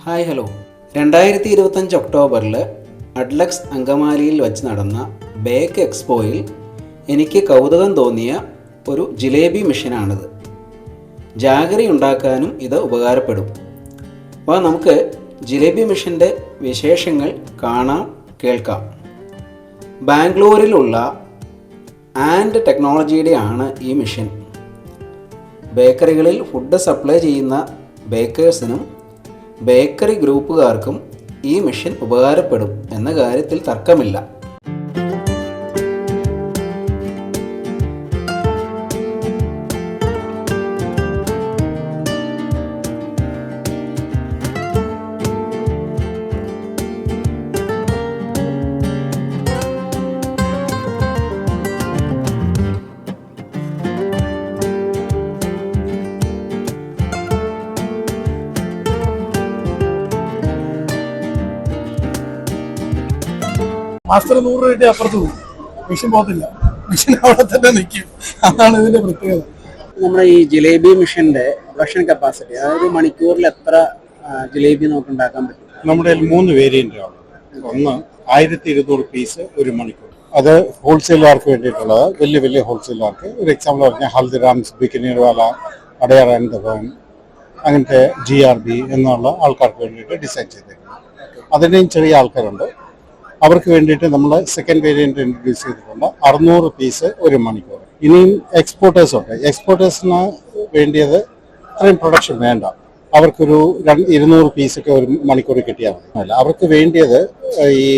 Hi hello. 2025 ഒക്ടോബറിൽ അഡ്ലക്സ് അങ്കമാലിയിൽ വച്ച് നടന്ന ബേക്ക് എക്സ്പോയിൽ എനിക്ക് കൗതുകം തോന്നിയ ഒരു ജിലേബി മെഷീനാണിത്. ജാഗരി ഉണ്ടാക്കാനും ഇത് ഉപകാരപ്പെടും. അപ്പോൾ നമുക്ക് ജിലേബി മെഷീൻ്റെ വിശേഷങ്ങൾ കാണാം, കേൾക്കാം. ബാംഗ്ലൂരിലുള്ള ആൻഡ് ടെക്നോളജിയുടെ ആണ് ഈ മെഷീൻ. ബേക്കറികളിൽ ഫുഡ് സപ്ലൈ ചെയ്യുന്ന ബേക്കേഴ്സിനും ബേക്കറി ഗ്രൂപ്പുകാർക്കും ഈ മെഷീൻ ഉപകാരപ്പെടും എന്ന കാര്യത്തിൽ തർക്കമില്ല. മാസ്റ്റർ 100 രൂപയുടെ അപ്പുറത്ത് പോകും, മെഷീൻ പോകത്തില്ല, മെഷീൻ അവിടെ തന്നെ നിൽക്കും. അതാണ് ഇതിന്റെ പ്രത്യേകത. നമ്മുടെ ഈ ജിലേബി മെഷീന്റെ പ്രൊഡക്ഷൻ കപ്പാസിറ്റി, അതായത് മണിക്കൂറിൽ എത്ര ജിലേബി നമുക്ക് ഉണ്ടാക്കാൻ പറ്റും? നമ്മുടെ 3 വേരിയന്റാണ്. ഒന്ന് 1200 പീസ് ഒരു മണിക്കൂർ. അത് ഹോൾസെയിലുകാർക്ക് വേണ്ടിയിട്ടുള്ളത്, വലിയ വലിയ ഹോൾസെയിലുകാർക്ക്. ഒരു എക്സാമ്പിൾ പറഞ്ഞാൽ ഹൽദിറാംസ്, ബിക്കനീർവാല, അടയാർ ആൻഡ് ദവാൻ, അങ്ങനത്തെ GRB എന്നുള്ള ആൾക്കാർക്ക് വേണ്ടിയിട്ട് ഡിസൈൻ ചെയ്തേക്കുന്നത്. അതിൻ്റെയും ചെറിയ ആൾക്കാരുണ്ട്. അവർക്ക് വേണ്ടിയിട്ട് നമ്മൾ സെക്കൻഡ് വേരിയന്റ് ഇൻട്രൊഡ്യൂസ് ചെയ്തിട്ടുണ്ട്. 600 പീസ് ഒരു മണിക്കൂർ. ഇനിയും എക്സ്പോർട്ടേഴ്സ് ഉണ്ട്. എക്സ്പോർട്ടേഴ്സിന് വേണ്ടിയത് അത്രയും പ്രൊഡക്ഷൻ വേണ്ട, അവർക്കൊരു 200 പീസൊക്കെ ഒരു മണിക്കൂർ കിട്ടിയാൽ മതി. അവർക്ക് വേണ്ടിയത് ഈ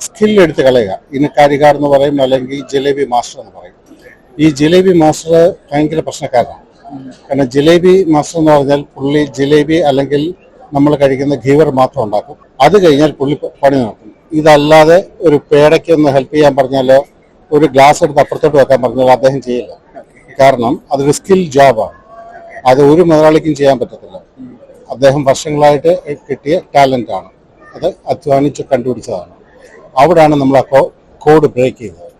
സ്കിൽ എടുത്ത് കളയുക. ഇന്ന് കാരികാർ എന്ന് പറയും, അല്ലെങ്കിൽ ജിലേബി മാസ്റ്റർ എന്ന് പറയും. ഈ ജിലേബി മാസ്റ്റർ ഭയങ്കര പ്രശ്നക്കാരനാണ്. കാരണം ജിലേബി മാസ്റ്റർ എന്ന് പറഞ്ഞാൽ പുള്ളി ജിലേബി അല്ലെങ്കിൽ നമ്മൾ കഴിക്കുന്ന ഘീവർ മാത്രം ഉണ്ടാക്കും. അത് കഴിഞ്ഞാൽ പുള്ളി പണി നടക്കും. ഇതല്ലാതെ ഒരു പേടയ്ക്ക് ഒന്ന് ഹെൽപ്പ് ചെയ്യാൻ പറഞ്ഞാലോ ഒരു ഗ്ലാസ് എടുത്ത് അപ്പുറത്തോട്ട് വെക്കാൻ പറഞ്ഞാൽ അദ്ദേഹം ചെയ്യില്ല. കാരണം അതൊരു സ്കിൽ ജോബാണ്. അത് ഒരു മുതലാളിക്കും ചെയ്യാൻ പറ്റത്തില്ല. അദ്ദേഹം വർഷങ്ങളായിട്ട് കിട്ടിയ ടാലന്റ് ആണ്. അത് അധ്വാനിച്ച് കണ്ടുപിടിച്ചതാണ്. അവിടെയാണ് നമ്മൾ ആ കോഡ് ബ്രേക്ക് ചെയ്തത്.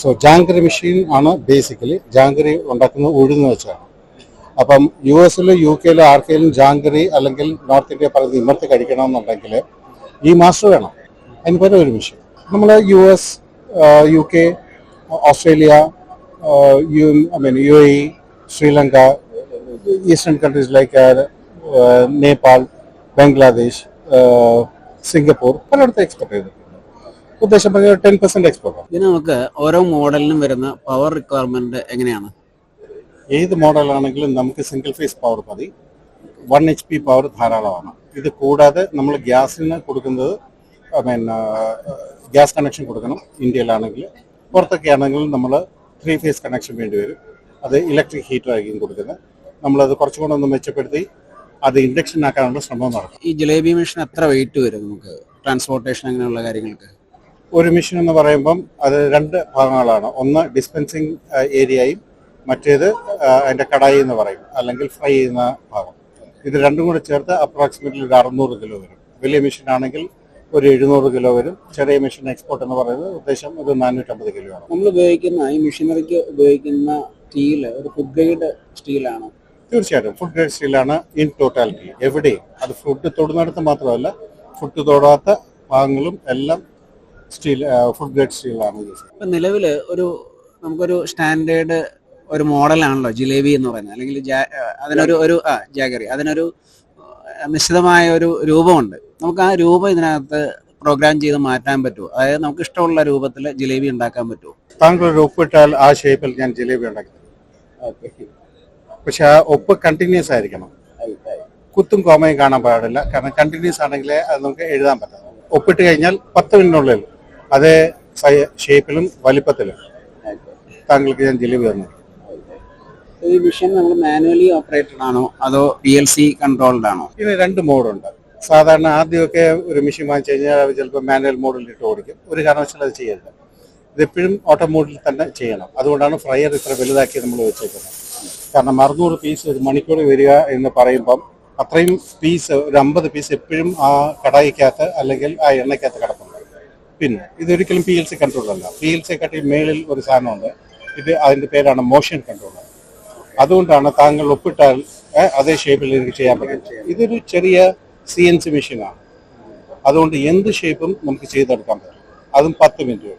സോ ജാങ്കറി മെഷീൻ ആണ് ബേസിക്കലി. ജാങ്കറി ഉണ്ടാക്കുന്നത് ഉഴുന്ന് വെച്ചാണ്. അപ്പം US UK ആർക്കെങ്കിലും ജാങ്കറി അല്ലെങ്കിൽ നോർത്ത് ഇന്ത്യ പറയുന്നത് ഇമർത്തി കഴിക്കണമെന്നുണ്ടെങ്കിൽ ഈ മാസ്റ്റർ വേണം. അതിന് പകരം ഒരു മെഷീൻ. നമ്മൾ US, UK, Australia, UAE, Sri Lanka, eastern countries like Nepal, Bangladesh, Singapore പലയിടത്തും എക്സ്പോർട്ട് ചെയ്തിട്ടുണ്ട്. ഉദ്ദേശം 10% എക്സ്പോർട്ട്. ഇതിന് നമുക്ക് ഓരോ മോഡലിനും വരുന്ന പവർ റിക്വയർമെന്റ് എങ്ങനെയാണ്? ഏത് മോഡലാണെങ്കിലും നമുക്ക് സിംഗിൾ ഫേസ് പവർ മതി. 1 HP പവർ ധാരാളമാണ്. ഇത് കൂടാതെ നമ്മൾ ഗ്യാസിന് കൊടുക്കുന്നത് ഗ്യാസ് കണക്ഷൻ കൊടുക്കണം. ഇന്ത്യയിലാണെങ്കിൽ, പുറത്തൊക്കെ ആണെങ്കിൽ നമ്മൾ 3 ഫേസ് കണക്ഷൻ വേണ്ടി വരും. അത് ഇലക്ട്രിക് ഹീറ്റർ ആയിരിക്കും കൊടുക്കുന്നത്. നമ്മളത് കുറച്ചുകൂടെ ഒന്ന് മെച്ചപ്പെടുത്തി അത് ഇൻഡക്ഷൻ ആക്കാനുള്ള ശ്രമം നടക്കും. ഈ ജിലേബി മെഷീൻ എത്ര വെയിറ്റ് വരും നമുക്ക് ട്രാൻസ്പോർട്ടേഷൻ അങ്ങനെയുള്ള കാര്യങ്ങൾക്ക്? ഒരു മെഷീൻ എന്ന് പറയുമ്പം അത് 2 ഭാഗങ്ങളാണ്. ഒന്ന് ഡിസ്പെൻസിങ് ഏരിയയും മറ്റേത് അതിൻ്റെ കടായി എന്ന് പറയും, അല്ലെങ്കിൽ ഫ്രൈ ചെയ്യുന്ന ഭാഗം. ഇത് രണ്ടും കൂടെ ചേർത്ത് അപ്രോക്സിമേറ്റ്ലി ഒരു 600 കിലോ വരും. വലിയ മെഷീൻ ആണെങ്കിൽ ഒരു 700 കിലോ വരും. ചെറിയ മെഷീൻ എക്സ്പോർട്ട് എന്ന് പറയുന്നത് ഉദ്ദേശം ഒരു 450 കിലോ ആണ്. നമ്മൾ ഉപയോഗിക്കുന്ന ഈ മെഷീനറിക്ക് ഉപയോഗിക്കുന്ന സ്റ്റീൽ ഒരു ഫുഡ് ഗ്രേഡ് സ്റ്റീലാണ്? തീർച്ചയായിട്ടും ഫുഡ് ഗ്രേഡ് സ്റ്റീലാണ് ഇൻ ടോട്ടാലിറ്റി. എവിടെയും അത് ഫുഡ് തൊടുന്നിടത്ത് മാത്രമല്ല, ഫുഡ് തൊടാത്ത ഭാഗങ്ങളും എല്ലാം സ്റ്റീൽ, ഫുഡ് ഗ്രേഡ് സ്റ്റീലാണ് യൂസ്. ഇപ്പം നിലവിൽ നമുക്കൊരു സ്റ്റാൻഡേർഡ് ഒരു മോഡലാണല്ലോ ജിലേബി എന്ന് പറയുന്നത്, അല്ലെങ്കിൽ അതിനൊരു ജാഗറി, അതിനൊരു നിശ്ചിതമായ ഒരു രൂപമുണ്ട്. നമുക്ക് ആ രൂപം ഇതിനകത്ത് പ്രോഗ്രാം ചെയ്ത് മാറ്റാൻ പറ്റുമോ? അതായത് നമുക്ക് ഇഷ്ടമുള്ള രൂപത്തിൽ ജിലേബി ഉണ്ടാക്കാൻ പറ്റുമോ? താങ്കൾ ഒരു ഒപ്പിട്ടാൽ ആ ഷേപ്പിൽ ഞാൻ ജിലേബി ഉണ്ടാക്കി തരും. പക്ഷെ ആ ഒപ്പ് കണ്ടിന്യൂസ് ആയിരിക്കണം. കുത്തും കോമയും കാണാൻ പാടില്ല. കാരണം കണ്ടിന്യൂസ് ആണെങ്കിലേ അത് നമുക്ക് എഴുതാൻ പറ്റും. ഒപ്പിട്ട് കഴിഞ്ഞാൽ 10 മിനിറ്റിനുള്ളിൽ അതേ ഷേപ്പിലും വലിപ്പത്തിലും താങ്കൾക്ക് ഞാൻ ജിലേബി തന്നു. ഈ മെഷീൻ നമ്മൾ മാനുവലി ഓപ്പറേറ്റഡ് ആണോ അതോ PLC കൺട്രോൾഡ് ആണോ? ഇതിന് 2 മോഡുണ്ട്. സാധാരണ ആദ്യമൊക്കെ ഒരു മെഷീൻ വാങ്ങിച്ചു കഴിഞ്ഞാൽ ചിലപ്പോൾ മാനുവൽ മോഡിൽ ഇട്ട് ഓടിക്കും. ഒരു കാരണവശാലും അത് ചെയ്യരുത്. ഇതെപ്പോഴും ഓട്ടോ മോഡിൽ തന്നെ ചെയ്യണം. അതുകൊണ്ടാണ് ഫ്രയർ ഇത്ര വലുതാക്കി നമ്മൾ വെച്ചേക്കുന്നത്. കാരണം 600 പീസ് ഒരു മണിക്കൂർ വരിക എന്ന് പറയുമ്പം അത്രയും പീസ്, ഒരു 50 പീസ് എപ്പോഴും ആ കടായിക്കകത്ത് അല്ലെങ്കിൽ ആ എണ്ണയ്ക്കകത്ത് കിടപ്പുണ്ട്. പിന്നെ ഇതൊരിക്കലും PLC കൺട്രോൾ അല്ല. PLC കാട്ടി മേളിൽ ഒരു സാധനമുണ്ട്. ഇത് അതിൻ്റെ പേരാണ് മോഷൻ കൺട്രോളർ. അതുകൊണ്ടാണ് താങ്കൾ ഒപ്പിട്ടാൽ അതേ ഷേപ്പിൽ എനിക്ക് ചെയ്യാൻ പറ്റും. ഇതൊരു ചെറിയ CNC മെഷീനാണ്. അതുകൊണ്ട് എന്ത് ഷേപ്പും നമുക്ക് ചെയ്തെടുക്കാൻ പറ്റും, അതും 10 മിനിറ്റ്.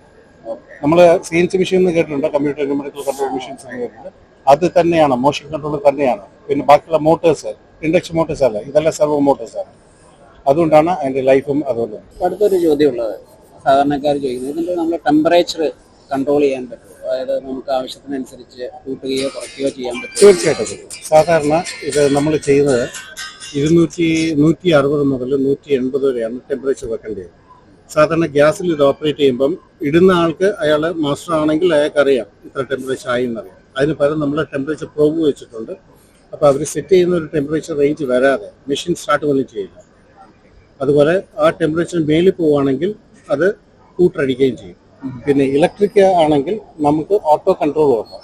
നമ്മൾ CNC മെഷീൻ എന്ന് കേട്ടിട്ടുണ്ട്, കമ്പ്യൂട്ടർ ന്യൂമറിക്കൽ കൺട്രോൾ മെഷീൻസ് എന്ന് കേട്ടിട്ടുണ്ട്. അത് തന്നെയാണ്, മോഷൻ കൺട്രോൾ തന്നെയാണ്. പിന്നെ ബാക്കിയുള്ള മോട്ടേഴ്സ് ഇൻഡക്ഷൻ മോട്ടേഴ്സ് അല്ല, ഇതെല്ലാം സെർവോ മോട്ടേഴ്സാണ്. അതുകൊണ്ടാണ് അതിൻ്റെ ലൈഫും അതുപോലെ. അടുത്തൊരു ചോദ്യമുള്ളത് സാധാരണക്കാർ ചോദിക്കുന്നത്, ഇതിൻ്റെ നമ്മൾ ടെമ്പറേച്ചർ കൺട്രോൾ ചെയ്യാൻ പറ്റും, അതായത് നമുക്ക് ആവശ്യത്തിനനുസരിച്ച് കൂട്ടുകയോ കുറയ്ക്കുകയോ ചെയ്യാൻ പറ്റും? തീർച്ചയായിട്ടും. സാധാരണ ഇത് നമ്മൾ ചെയ്യുന്നത് 160 മുതൽ 180 വരെയാണ് ടെമ്പറേച്ചർ വെക്കേണ്ടത്. സാധാരണ ഗ്യാസിൽ ഇത് ഓപ്പറേറ്റ് ചെയ്യുമ്പം ഇടുന്ന ആൾക്ക്, അയാൾ മാസ്റ്റർ ആണെങ്കിൽ അയാൾക്ക് അറിയാം ഇത്ര ടെമ്പറേച്ചർ ആയി എന്നറിയാം. അതിന് പകരം നമ്മൾ ടെമ്പറേച്ചർ പ്രോബ് വെച്ചിട്ടുണ്ട്. അപ്പോൾ അവർ സെറ്റ് ചെയ്യുന്ന ഒരു ടെമ്പറേച്ചർ റേഞ്ച് വരാതെ മെഷീൻ സ്റ്റാർട്ട് പോലും ചെയ്യില്ല. അതുപോലെ ആ ടെമ്പറേച്ചർ മേലിൽ പോവുകയാണെങ്കിൽ അത് കൂട്ടടിക്കുകയും ചെയ്യും. പിന്നെ ഇലക്ട്രിക് ആണെങ്കിൽ നമുക്ക് ഓട്ടോ കൺട്രോൾ ഉണ്ട്,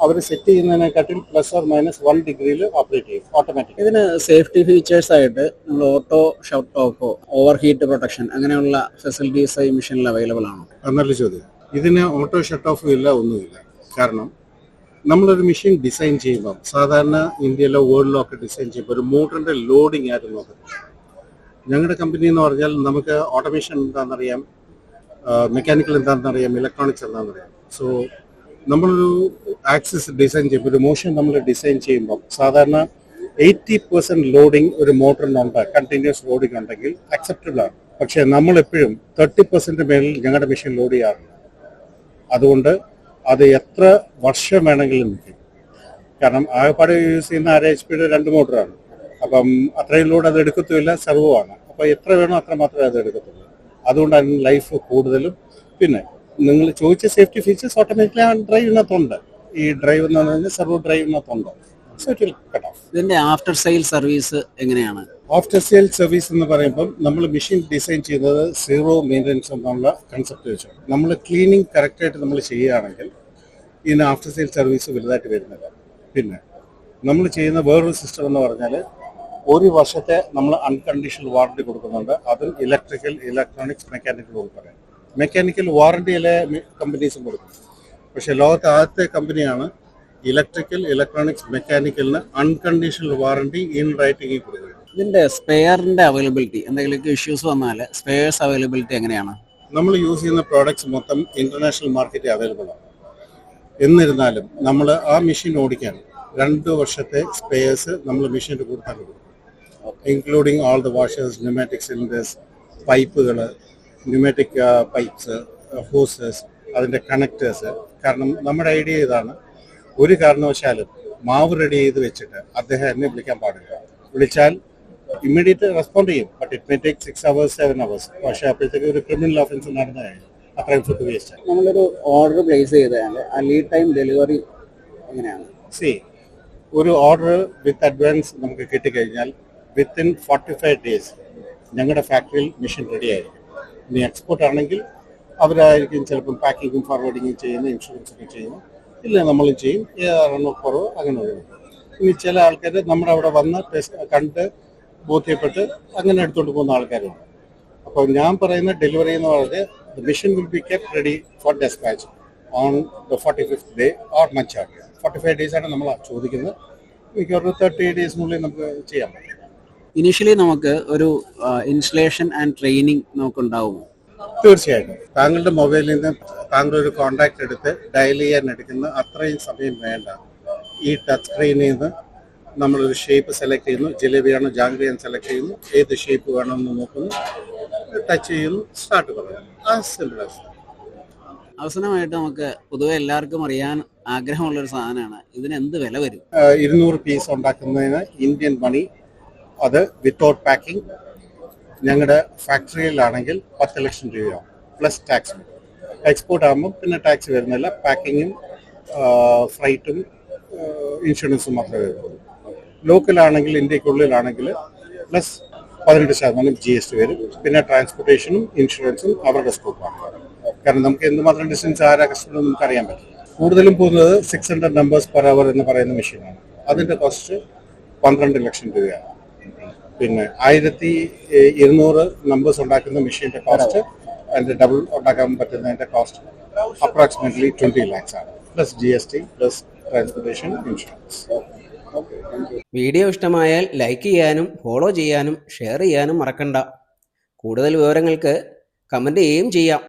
അവർ സെറ്റ് ചെയ്യുന്നതിനെക്കാട്ടിൽ ±1 ഡിഗ്രിയിൽ ഓപ്പറേറ്റ് ചെയ്യും ഓട്ടോമാറ്റിക്. ഇതിന് സേഫ്റ്റി ഫീച്ചേഴ്സ് ആയിട്ട് നമ്മൾ ഓട്ടോ ഷട്ട് ഓഫോ ഓവർ ഹീറ്റ് പ്രൊട്ടക്ഷൻ അങ്ങനെയുള്ള ഫെസിലിറ്റീസ് ഈ മെഷീനിൽ അവൈലബിൾ ആണോ? നല്ല ചോദ്യം. ഇതിന് ഓട്ടോ ഷട്ട് ഓഫും ഇല്ല, ഒന്നുമില്ല. കാരണം നമ്മളൊരു മെഷീൻ ഡിസൈൻ ചെയ്യുമ്പോൾ, സാധാരണ ഇന്ത്യയിലോ വേൾഡിലോ ഒക്കെ ഡിസൈൻ ചെയ്യുമ്പോൾ ഒരു മോട്ടറിന്റെ ലോഡിങ് ആയിട്ട് നോക്കുന്നത്. ഞങ്ങളുടെ കമ്പനി എന്ന് പറഞ്ഞാൽ നമുക്ക് ഓട്ടോമേഷൻ എന്താണെന്നറിയാം, മെക്കാനിക്കൽ എന്താണെന്നറിയാം, ഇലക്ട്രോണിക്സ് എന്താണെന്നറിയാം. സോ നമ്മളൊരു ആക്സിസ് ഡിസൈൻ ചെയ്യുമ്പോൾ, ഒരു മോഷൻ നമ്മൾ ഡിസൈൻ ചെയ്യുമ്പോൾ സാധാരണ 80% ലോഡിങ് ഒരു മോട്ടറിനുണ്ട്, കണ്ടിന്യൂസ് ലോഡിങ് ഉണ്ടെങ്കിൽ അക്സെപ്റ്റബിൾ ആണ്. പക്ഷേ നമ്മളെപ്പോഴും 30% മേളിൽ ഞങ്ങളുടെ മെഷീൻ ലോഡ് ചെയ്യാറുണ്ട്. അതുകൊണ്ട് അത് എത്ര വർഷം വേണമെങ്കിലും നിൽക്കും. കാരണം ആകെപ്പാട് യൂസ് ചെയ്യുന്ന 1.5 HP 2 മോട്ടറാണ്. അപ്പം അത്രയും ലോഡ് അത് എടുക്കത്തുമില്ല, സെർവോ ആണ്. അപ്പോൾ എത്ര വേണോ അത്ര മാത്രമേ അത് എടുക്കത്തുള്ളൂ. അതുകൊണ്ട് അതിന് ലൈഫ് കൂടുതലും. പിന്നെ നിങ്ങൾ ചോദിച്ച സേഫ്റ്റി ഫീച്ചേഴ്സ് ഓട്ടോമാറ്റിക്കലി ആ ഡ്രൈവിനകത്തുണ്ട്. ഈ ഡ്രൈവ് എന്ന് പറഞ്ഞാൽ സെർവോ ഡ്രൈവിനകത്തുണ്ട്. So it will cut off. ഇതിന്റെ ആഫ്റ്റർ സെയിൽ സർവീസ് എങ്ങനെയാണ്? ആഫ്റ്റർ സെയിൽ സർവീസ് എന്ന് പറയുമ്പോൾ നമ്മൾ മെഷീൻ ഡിസൈൻ ചെയ്യുന്നത് 0 മെയിൻ്റനൻസ് എന്നുള്ള കൺസെപ്റ്റ് വെച്ചാണ്. നമ്മൾ ക്ലീനിങ് കറക്റ്റായിട്ട് നമ്മൾ ചെയ്യുകയാണെങ്കിൽ ഇതിന് ആഫ്റ്റർ സെയിൽ സർവീസ് വലുതായിട്ട് വരുന്നില്ല. പിന്നെ നമ്മൾ ചെയ്യുന്ന വേറൊരു സിസ്റ്റം എന്ന് പറഞ്ഞാൽ 1 വർഷത്തെ നമ്മൾ അൺകണ്ടീഷണൽ വാറണ്ടി കൊടുക്കുന്നുണ്ട്. അതും ഇലക്ട്രിക്കൽ, ഇലക്ട്രോണിക്സ്, മെക്കാനിക്കൽ ഉൾപ്പെടെ. മെക്കാനിക്കൽ വാറണ്ടിയിലെ കമ്പനീസും കൊടുക്കും. പക്ഷേ ലോകത്തെ ആദ്യത്തെ കമ്പനിയാണ് ഇലക്ട്രിക്കൽ, ഇലക്ട്രോണിക്സ്, മെക്കാനിക്കലിന് അൺകണ്ടീഷണൽ വാറണ്ടി ഇൻ റൈറ്റിംഗ് കൊടുക്കുന്നത്. ഇതിന്റെ സ്പെയറിന്റെ അവൈലബിലിറ്റി, എന്തെങ്കിലും ഇഷ്യൂസ് വന്നാൽ സ്പെയർസ് അവൈലബിലിറ്റി എങ്ങനെയാണ്? നമ്മൾ യൂസ് ചെയ്യുന്ന പ്രോഡക്ട്സ് മൊത്തം ഇന്റർനാഷണൽ മാർക്കറ്റിൽ അവൈലബിൾ ആണ്. എന്നിരുന്നാലും നമ്മൾ ആ മെഷീൻ ഓടിക്കാൻ 2 വർഷത്തെ സ്പെയർസ് നമ്മൾ മെഷീൻ്റെ കൂടെ തന്നെ കൊടുക്കും, including all the washers, pneumatic cylinders, പൈപ്പുകൾ, ന്യൂമാറ്റിക് പൈപ്പ്സ്, ഹോസസ്, അതിൻ്റെ കണക്ടേഴ്സ്. കാരണം നമ്മുടെ ഐഡിയ ഇതാണ്, ഒരു കാരണവശാലും മാവ് റെഡി ചെയ്ത് വെച്ചിട്ട് അദ്ദേഹം എന്നെ വിളിക്കാൻ പാടില്ല. വിളിച്ചാൽ ഇമ്മീഡിയറ്റ് റെസ്പോണ്ട് ചെയ്യും, but it may take 6 hours 7 hours. പക്ഷേ അപ്പോഴത്തേക്ക് ഒരു ക്രിമിനൽ ഓഫൻസ് നടന്നു കഴിഞ്ഞു, അത്രയും ഫുഡ് വേസ്റ്റ് ആണ്. നമ്മളൊരു ഓർഡർ പ്ലേസ് ചെയ്താൽ ആ ലീഡ് ടൈം ഡെലിവറി എങ്ങനെയാണ്? ഒരു ഓർഡർ വിത്ത് അഡ്വാൻസ് നമുക്ക് കിട്ടിക്കഴിഞ്ഞാൽ വിത്തിൻ 45 days ഞങ്ങളുടെ ഫാക്ടറിയിൽ മെഷീൻ റെഡി ആയിരിക്കും. ഇനി എക്സ്പോർട്ട് ആണെങ്കിൽ അവരായിരിക്കും ചിലപ്പം പാക്കിങ്ങും ഫോർവേഡിങ്ങും ചെയ്യുന്ന, ഇൻഷുറൻസ് ഒക്കെ ചെയ്യുന്നു, ഇല്ല നമ്മളും ചെയ്യും, കുറവ് അങ്ങനെ വരും. ഇനി ചില ആൾക്കാർ നമ്മുടെ അവിടെ വന്ന് കണ്ട് ബോധ്യപ്പെട്ട് അങ്ങനെ എടുത്തുകൊണ്ട് പോകുന്ന ആൾക്കാരുണ്ട്. അപ്പോൾ ഞാൻ പറയുന്ന ഡെലിവറി എന്ന് പറയുന്നത് the machine will be kept ready for dispatch on the 45th day or much earlier. 45 days ആണ് നമ്മൾ ചോദിക്കുന്നത്. മിക്കവാറും 30 daysനുള്ളിൽ നമുക്ക് ചെയ്യാൻ പറ്റും. ഇനീഷ്യലി നമുക്ക് ഒരു ഇൻസ്റ്റലേഷൻ ആൻഡ് ട്രെയിനിങ് നമുക്ക് ഉണ്ടാവുമോ? തീർച്ചയായിട്ടും. താങ്കളുടെ മൊബൈലിൽ നിന്ന് താങ്കൾ ഒരു കോൺടാക്ട് എടുത്ത് ഡയൽ ചെയ്യാൻ എടുക്കുന്ന അത്രയും സമയം വേണ്ട. ഈ ടച്ച് സ്ക്രീനിൽ നിന്ന് നമ്മളൊരു ഷേപ്പ് സെലക്ട് ചെയ്യുന്നു, ജിലേബിയാണോ ജാങ്കരിയാൻ സെലക്ട് ചെയ്യുന്നു, ഏത് ഷേപ്പ് വേണമെന്ന് നോക്കുന്നു, ടച്ച് ചെയ്യുന്നു, സ്റ്റാർട്ട് പറയുന്നു. ആ സിമ്പിൾ ആസ്. അവസാനമായിട്ട് നമുക്ക് പൊതുവെ എല്ലാവർക്കും അറിയാൻ ആഗ്രഹമുള്ളൊരു സാധനമാണ്, ഇതിന് എന്ത് വില വരും? 200 പീസ് ഉണ്ടാക്കുന്നതിന് ഇന്ത്യൻ മണി, അത് വിത്തൗട്ട് പാക്കിംഗ്. ഞങ്ങളുടെ ഫാക്ടറിയിലാണെങ്കിൽ 10 ലക്ഷം രൂപയാവും പ്ലസ് ടാക്സ്. എക്സ്പോർട്ട് ആകുമ്പോൾ പിന്നെ ടാക്സ് വരുന്നില്ല, പാക്കിങ്ങും ഫ്രൈറ്റും ഇൻഷുറൻസും മാത്രമേ വരുള്ളൂ. ലോക്കലാണെങ്കിൽ, ഇന്ത്യക്കുള്ളിലാണെങ്കിൽ പ്ലസ് 18% GST വരും. പിന്നെ ട്രാൻസ്പോർട്ടേഷനും ഇൻഷുറൻസും അവരുടെ സ്കോപ്പാണ്. കാരണം നമുക്ക് എന്തുമാത്രം ഡിസ്റ്റൻസ് ആരാ കസ്റ്റമർ നമുക്ക് അറിയാൻ പറ്റും. കൂടുതലും പോകുന്നത് 600 numbers per hour എന്ന് പറയുന്ന മെഷീനാണ്. അതിൻ്റെ കോസ്റ്റ് 12 ലക്ഷം രൂപയാണ്. പിന്നെ 1200 numbers ഉണ്ടാക്കുന്ന മെഷീൻ്റെ കോസ്റ്റ്, അതിൻ്റെ ഡബിൾ ഉണ്ടാക്കാൻ പറ്റുന്നതിൻ്റെ കോസ്റ്റ് അപ്രോക്സിമേറ്റ്ലി 20 lakhs ആണ്, plus GST, plus transportation, insurance. Okay, thank you. Video ഇഷ്ടമായാൽ ലൈക്ക് ചെയ്യാനും ഫോളോ ചെയ്യാനും ഷെയർ ചെയ്യാനും മറക്കണ്ട. കൂടുതൽ വിവരങ്ങൾക്ക് കമൻറ്റ് ചെയ്യുകയും ചെയ്യാം.